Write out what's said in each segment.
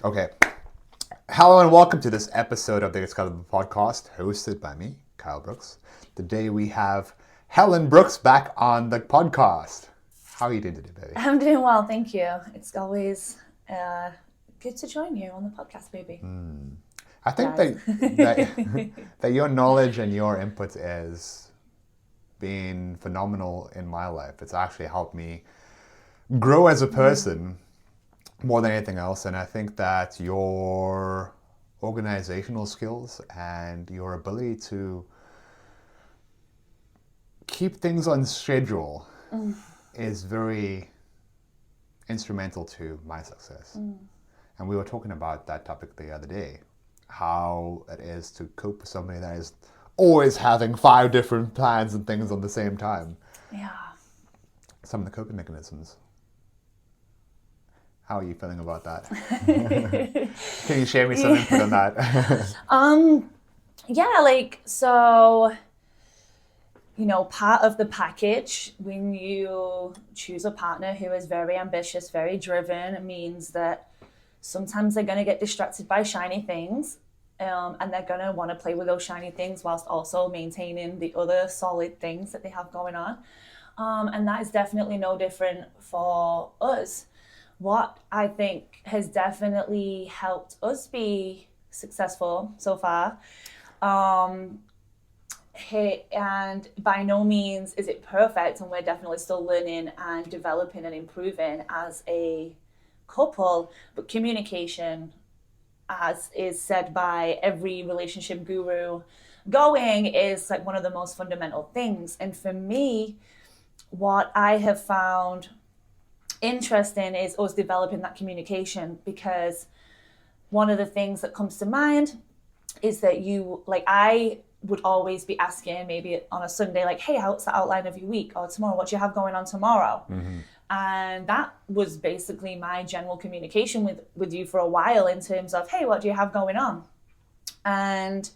Okay. Hello and welcome to this episode of the Excalibur podcast, hosted by me, Kyle Brooks. Today we have Helen Brooks back on the podcast. How are you doing today, baby? I'm doing well, thank you. It's always good to join you on the podcast, baby. I think that your knowledge and your input is being phenomenal in my life. It's actually helped me grow as a person more than anything else. And I think that your organizational skills and your ability to keep things on schedule is very instrumental to my success. And we were talking about that topic the other day, how it is to cope with somebody that is always having 5 different plans and things on the same time. Yeah. Some of the coping mechanisms. How are you feeling about that? Can you share me some input on that? Part of the package when you choose a partner who is very ambitious, very driven, means that sometimes they're going to get distracted by shiny things, and they're going to want to play with those shiny things whilst also maintaining the other solid things that they have going on. And that is definitely no different for us. What I think has definitely helped us be successful so far, and by no means is it perfect, and we're definitely still learning and developing and improving as a couple, but communication, as is said by every relationship guru going, is like one of the most fundamental things. And for me, what I have found interesting is us developing that communication, because one of the things that comes to mind is that I would always be asking, maybe on a Sunday, like, hey, what's the outline of your week? Or tomorrow, what do you have going on tomorrow? And that was basically my general communication with you for a while, in terms of, hey, what do you have going on? And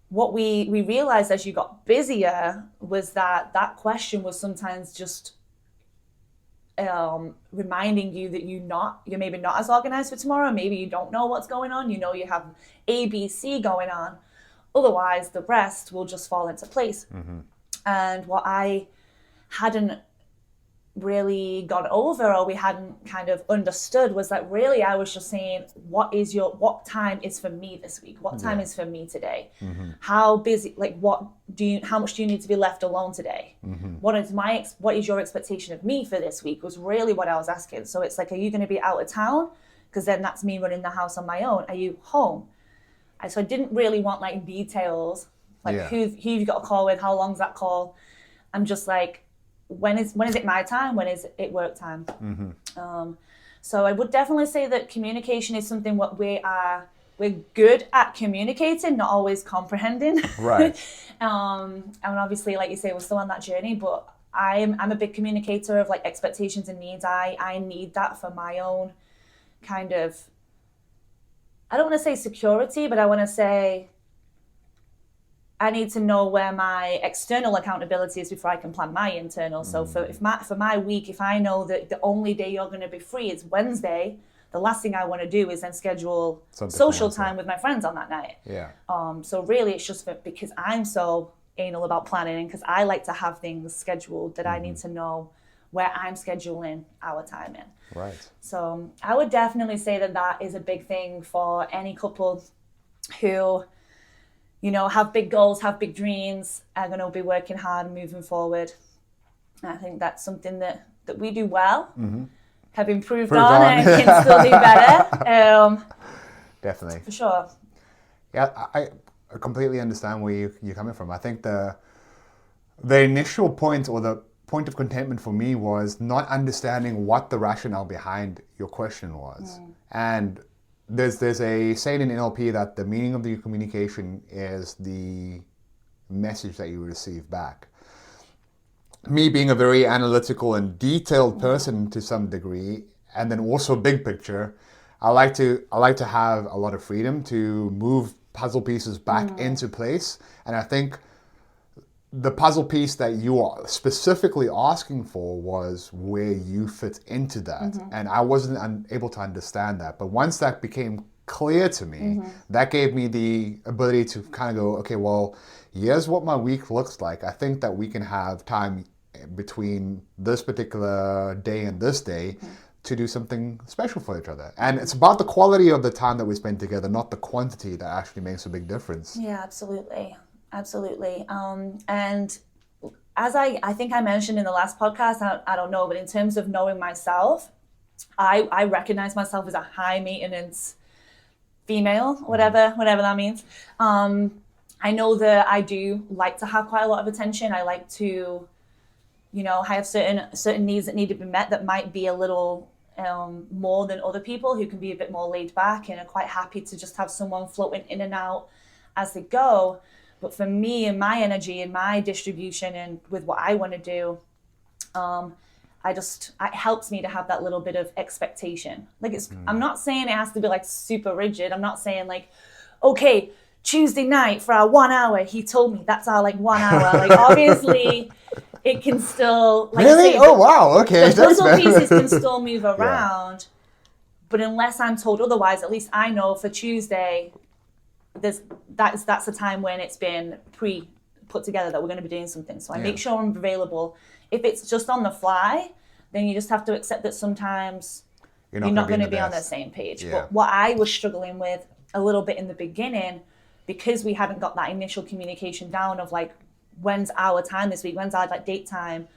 what we realized as you got busier was that question was sometimes just reminding you that you're maybe not as organized for tomorrow. Maybe you don't know what's going on. You have A, B, C going on. Otherwise, the rest will just fall into place. And what I hadn't really gone over, or we hadn't kind of understood, was that really I was just saying, what time is for me this week? What time is for me today? How busy, how much do you need to be left alone today? What is your expectation of me for this week, was really what I was asking. So it's like, are you going to be out of town? Because then that's me running the house on my own. Are you home? So I didn't really want details, who you've got a call with, how long's that call? I'm just like, when is it my time? When is it work time? So I would definitely say that communication is something what we're good at communicating, not always comprehending. Right. And obviously, like you say, we're still on that journey, but I'm a big communicator of expectations and needs. I need that for my own kind of, I don't want to say security, but I want to say I need to know where my external accountability is before I can plan my internal. So for my week, if I know that the only day you're going to be free is Wednesday, the last thing I want to do is then schedule social time with my friends on that night. Yeah. So really, it's just because I'm so anal about planning, and because I like to have things scheduled, that I need to know where I'm scheduling our time in. Right. So I would definitely say that is a big thing for any couple who, have big goals, have big dreams, are going to be working hard and moving forward. And I think that's something that we do well, have improved on, and can still do better. Definitely. For sure. Yeah, I completely understand where you're coming from. I think the initial point, or the point of contentment for me, was not understanding what the rationale behind your question was. And there's a saying in NLP that the meaning of the communication is the message that you receive back. Me being a very analytical and detailed person to some degree, and then also big picture, I like to have a lot of freedom to move puzzle pieces back into place. And I think the puzzle piece that you are specifically asking for was where you fit into that. And I wasn't able to understand that. But once that became clear to me, that gave me the ability to kind of go, okay, well, here's what my week looks like. I think that we can have time between this particular day and this day to do something special for each other. And it's about the quality of the time that we spend together, not the quantity, that actually makes a big difference. Yeah, absolutely. Absolutely. And as I think I mentioned in the last podcast, I don't know, but in terms of knowing myself, I recognize myself as a high maintenance female, whatever that means. I know that I do like to have quite a lot of attention. I like to, I have certain needs that need to be met that might be a little more than other people who can be a bit more laid back and are quite happy to just have someone floating in and out as they go. But for me and my energy and my distribution and with what I want to do, it helps me to have that little bit of expectation. Like I'm not saying it has to be like super rigid. I'm not saying like, okay, Tuesday night for our 1 hour, he told me that's our like 1 hour. Like obviously it can still like really? say, Oh wow, okay. the puzzle pieces can still move around. But unless I'm told otherwise, at least I know for Tuesday, that's the time when it's been put together that we're going to be doing something. So I make sure I'm available. If it's just on the fly, then you just have to accept that sometimes you're not going to be on the same page. Yeah. But what I was struggling with a little bit in the beginning, because we hadn't got that initial communication down of like, when's our time this week? When's our like date time?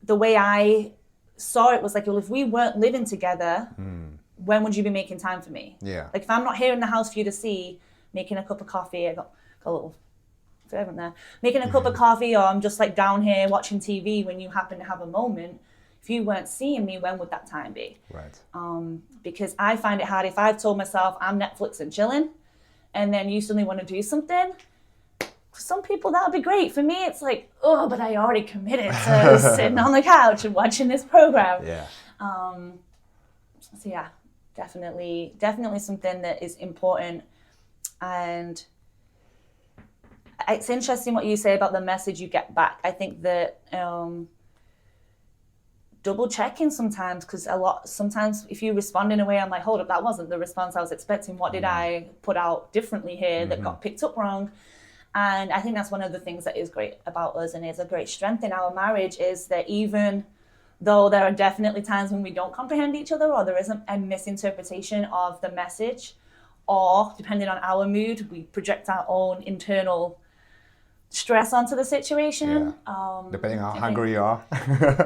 The way I saw it was like, well, if we weren't living together, when would you be making time for me? Yeah. Like if I'm not here in the house for you to see, making a cup of coffee, I got a little fervent there, making a cup of coffee, or I'm just like down here watching TV when you happen to have a moment. If you weren't seeing me, when would that time be? Right. Because I find it hard if I've told myself I'm Netflix and chilling, and then you suddenly want to do something. For some people, that would be great. For me, it's like, oh, but I already committed to sitting on the couch and watching this program. Yeah. So yeah, definitely something that is important. And it's interesting what you say about the message you get back. I think that double checking sometimes, because sometimes if you respond in a way, I'm like, hold up, that wasn't the response I was expecting. What did I put out differently here that got picked up wrong? And I think that's one of the things that is great about us and is a great strength in our marriage, is that even though there are definitely times when we don't comprehend each other, or there isn't a misinterpretation of the message, or depending on our mood, we project our own internal stress onto the situation. Depending on how hungry you are.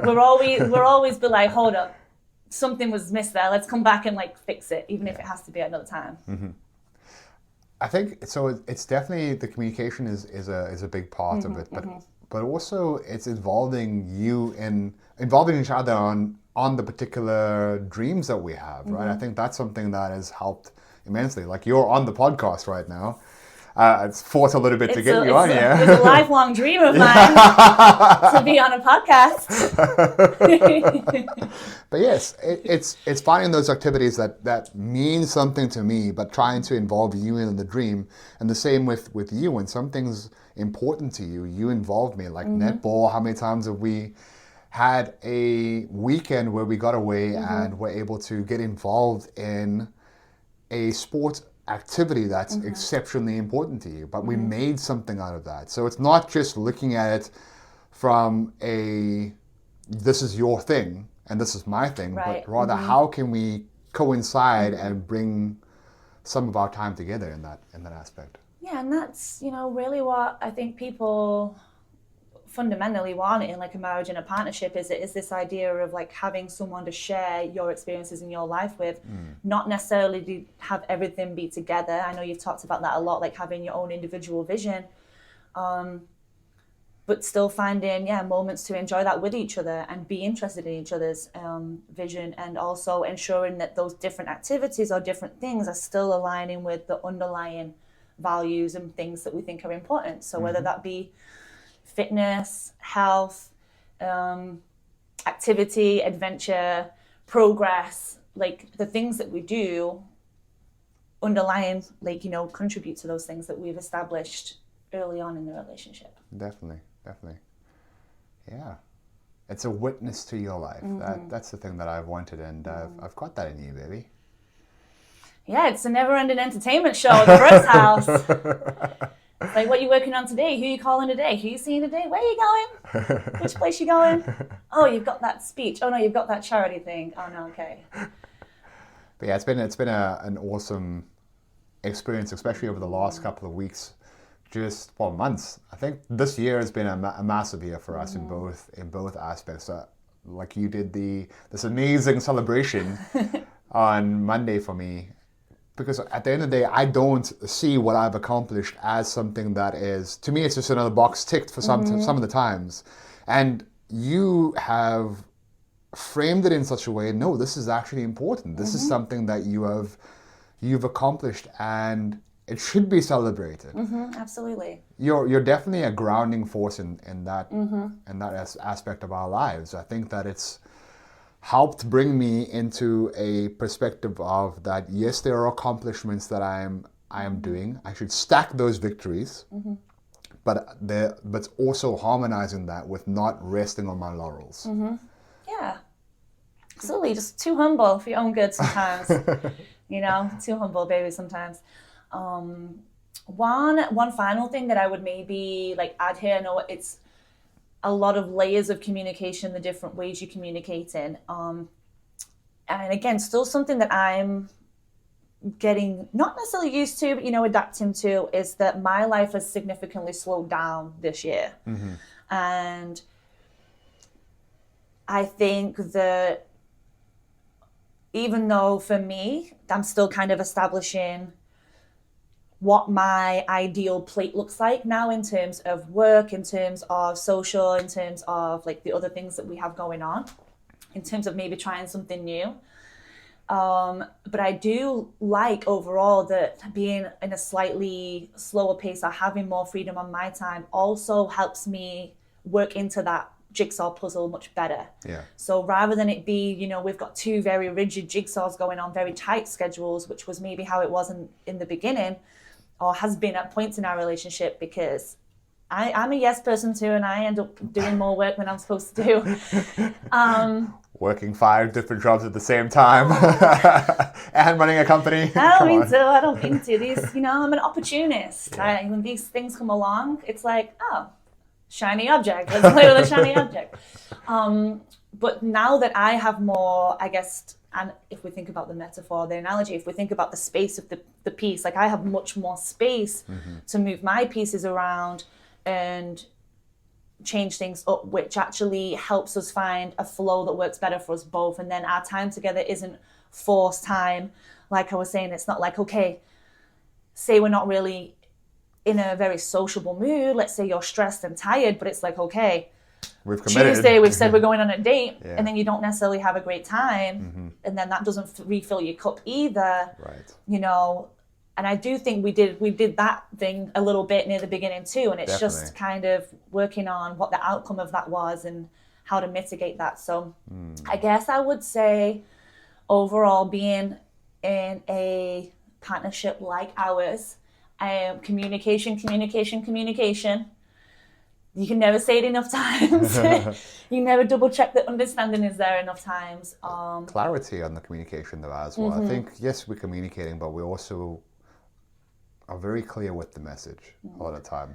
we're always be like, hold up, something was missed there. Let's come back and like fix it, even if it has to be another time. I think so. It's definitely, the communication is a big part of it, but also it's involving each other on the particular dreams that we have, right? I think that's something that has helped immensely. Like you're on the podcast right now. It's fought a little bit to get you on here. It's a lifelong dream of mine to be on a podcast. But yes, it's finding those activities that mean something to me, but trying to involve you in the dream. And the same with you. When something's important to you, you involve me. Like netball, how many times have we had a weekend where we got away and were able to get involved in a sport activity that's exceptionally important to you, but we made something out of that. So it's not just looking at it from this is your thing and this is my thing, right. but rather how can we coincide and bring some of our time together in that aspect. Yeah, and that's really what I think people fundamentally want in like a marriage and a partnership is this idea of like having someone to share your experiences in your life with, not necessarily to have everything be together. I know you've talked about that a lot, like having your own individual vision, but still finding moments to enjoy that with each other and be interested in each other's vision, and also ensuring that those different activities or different things are still aligning with the underlying values and things that we think are important. So whether that be fitness, health, activity, adventure, progress, like the things that we do underlying, like, contribute to those things that we've established early on in the relationship. Definitely. Yeah. It's a witness to your life. That's the thing that I've wanted, and I've got that in you, baby. Yeah, it's a never-ending entertainment show at the Brooks house. It's like, what are you working on today? Who are you calling today? Who are you seeing today? Where are you going? Which place you going? Oh, you've got that speech. Oh no, you've got that charity thing. Oh no, okay. But yeah, it's been an awesome experience, especially over the last couple of weeks, months. I think this year has been a massive year for us in both aspects. Like you did this amazing celebration on Monday for me. Because at the end of the day, I don't see what I've accomplished as something that is, to me, it's just another box ticked for some of the times. And you have framed it in such a way, no, this is actually important. This is something that you've accomplished, and it should be celebrated. Absolutely. You're definitely a grounding force in that aspect of our lives. I think that it's helped bring me into a perspective of that, yes, there are accomplishments that I am doing. I should stack those victories, but also harmonizing that with not resting on my laurels. Yeah, absolutely. Just too humble for your own good sometimes. Too humble, baby, sometimes. One final thing that I would maybe add here. I know it's a lot of layers of communication, the different ways you communicate in. And again, still something that I'm getting not necessarily used to, but, adapting to, is that my life has significantly slowed down this year. And I think that even though for me, I'm still kind of establishing what my ideal plate looks like now in terms of work, in terms of social, in terms of the other things that we have going on, in terms of maybe trying something new. But I do like overall that being in a slightly slower pace or having more freedom on my time also helps me work into that jigsaw puzzle much better. Yeah. So rather than it be, we've got two very rigid jigsaws going on, very tight schedules, which was maybe how it was in the beginning, or has been at points in our relationship, because I'm a yes person too, and I end up doing more work than I'm supposed to do. Working 5 different jobs at the same time and running a company. I don't mean to. These, I'm an opportunist. Yeah. When these things come along, it's like, oh, shiny object. Let's play with a shiny object. But now that I have more, I guess, and if we think about the metaphor, the analogy, if we think about the space of the piece, I have much more space to move my pieces around and change things up, which actually helps us find a flow that works better for us both. And then our time together isn't forced time. Like I was saying, it's not like, okay, say we're not really in a very sociable mood. Let's say you're stressed and tired, but it's like, okay, we've committed. Tuesday we've said we're going on a date, yeah. And then you don't necessarily have a great time, and then that doesn't refill your cup either. Right. And I do think we did that thing a little bit near the beginning too, and it's Definitely. just kind of working on what the outcome of that was and how to mitigate that. So I guess I would say overall, being in a partnership like ours, communication. You can never say it enough times. You never double check that understanding is there enough times. Clarity on the communication though as well. I think, yes, we're communicating, but we also are very clear with the message a lot of the time.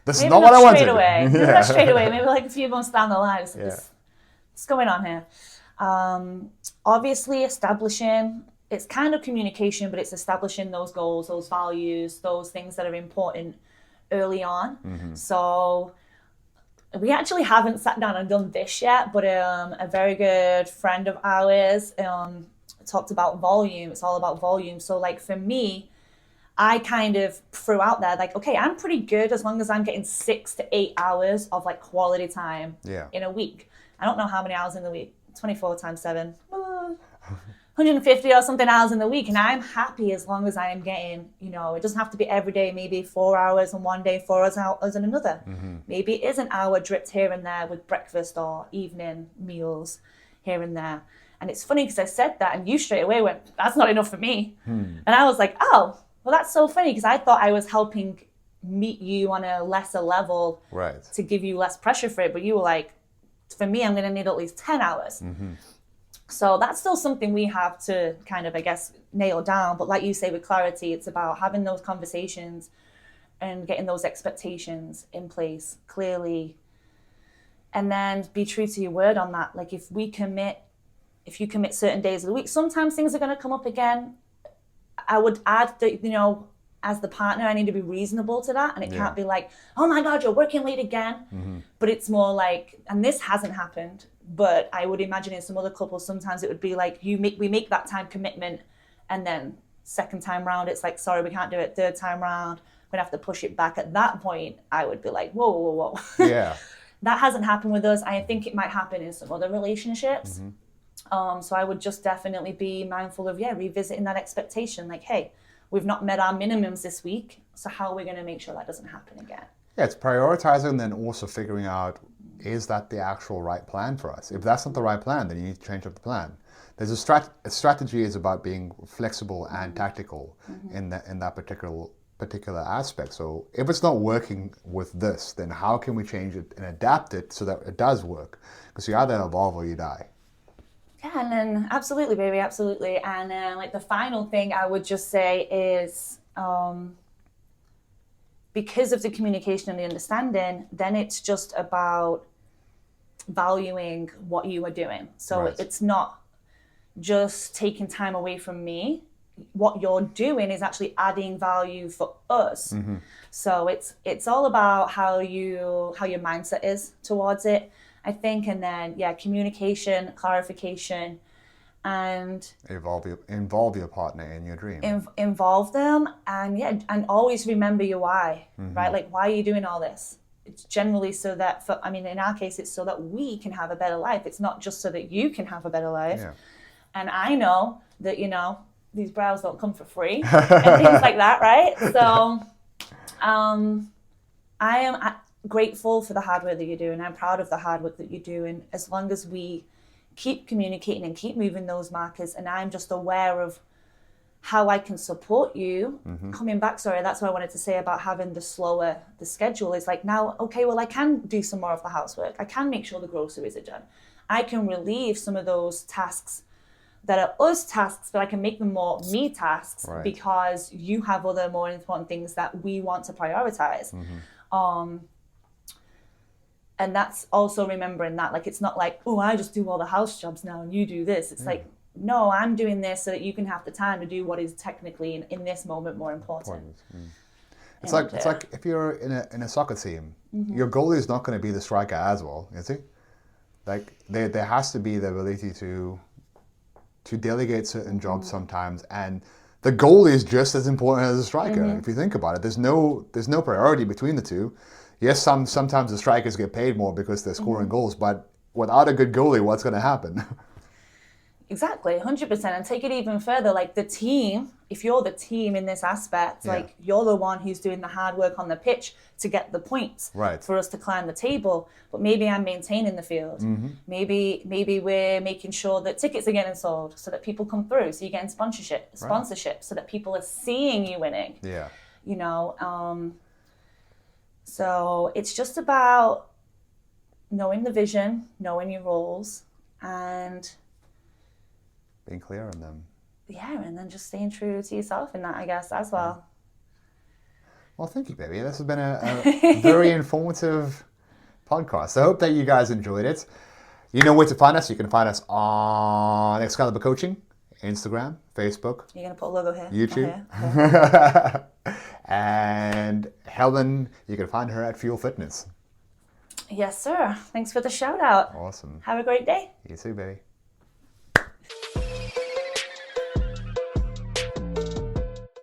This Maybe is not what I wanted. Maybe not straight away. Maybe a few months down the line. What's going on here? Obviously establishing, it's kind of communication, but it's establishing those goals, those values, those things that are important early on. So we actually haven't sat down and done this yet, but a very good friend of ours talked about volume. It's all about volume. So for me, I kind of threw out there okay, I'm pretty good as long as I'm getting 6 to 8 hours of quality time in a week. I don't know how many hours in the week, 24 times 7, 150 or something hours in the week. And I'm happy as long as I am getting, it doesn't have to be every day, maybe 4 hours on one day, 4 hours on another. Maybe it is an hour dripped here and there with breakfast or evening meals here and there. And it's funny because I said that and you straight away went, that's not enough for me. And I was like, oh, well, that's so funny because I thought I was helping meet you on a lesser level Right. to give you less pressure for it. But you were like, for me, I'm going to need at least 10 hours. So that's still something we have to kind of, I guess, nail down. But like you say, with clarity, it's about having those conversations and getting those expectations in place clearly. And then be true to your word on that. Like if you commit certain days of the week, sometimes things are going to come up again. I would add that, as the partner, I need to be reasonable to that. And it can't be like, oh my God, you're working late again. But it's more like, and this hasn't happened, but I would imagine in some other couples, sometimes it would be like we make that time commitment. And then second time round, it's like, sorry, we can't do it. Third time round, we're going to have to push it back. At that point, I would be like, whoa, whoa, whoa. Yeah. That hasn't happened with us. I think it might happen in some other relationships. So I would just definitely be mindful of, revisiting that expectation. Like, hey, we've not met our minimums this week, so how are we going to make sure that doesn't happen again? Yeah, it's prioritizing and then also figuring out, is that the actual right plan for us? If that's not the right plan, then you need to change up the plan. There's a strategy is about being flexible and tactical in that particular aspect. So if it's not working with this, then how can we change it and adapt it so that it does work? Because you either evolve or you die. Yeah, and then absolutely, baby, absolutely. And like the final thing I would just say is, because of the communication and the understanding, then it's just about valuing what you are doing. So it's not just taking time away from me. What you're doing is actually adding value for us. So it's all about how your mindset is towards it, I think. And then communication, clarification, and involve your partner in your dream. Involve them, and always remember your why, right? Like, why are you doing all this? It's generally so that in our case, it's so that we can have a better life. It's not just so that you can have a better life. And I know that these brows don't come for free and things like that, right? So I am grateful for the hard work that you do, and I'm proud of the hard work that you do. And as long as we keep communicating and keep moving those markers, and I'm just aware of how I can support you. Coming back, that's what I wanted to say about having the schedule is like, now, okay, well, I can do some more of the housework. I can make sure the groceries are done. I can relieve some of those tasks that are us tasks, but I can make them more me tasks because you have other more important things that we want to prioritize. And that's also remembering that, like, it's not like, oh, I just do all the house jobs now and you do this. It's like, no, I'm doing this so that you can have the time to do what is technically in this moment more important. It's like if you're in a soccer team, your goalie is not going to be the striker as well, is he? Like there has to be the ability to delegate certain jobs sometimes, and the goalie is just as important as a striker. If you think about it, there's no priority between the two. Yes, sometimes the strikers get paid more because they're scoring goals, but without a good goalie, what's going to happen? Exactly, 100%. And take it even further, like the team, if you're the team in this aspect, like you're the one who's doing the hard work on the pitch to get the points for us to climb the table. But maybe I'm maintaining the field. Maybe we're making sure that tickets are getting sold so that people come through. So you're getting sponsorship so that people are seeing you winning. So it's just about knowing the vision, knowing your roles, and being clear on them. Yeah, and then just staying true to yourself in that, I guess, as well. Well, thank you, baby. This has been a very informative podcast. I hope that you guys enjoyed it. You know where to find us. You can find us on Excalibur Coaching, Instagram, Facebook. You're going to put a logo here? YouTube. Okay. And Helen, you can find her at Fuel Fitness. Yes, sir. Thanks for the shout out. Awesome. Have a great day. You too, baby.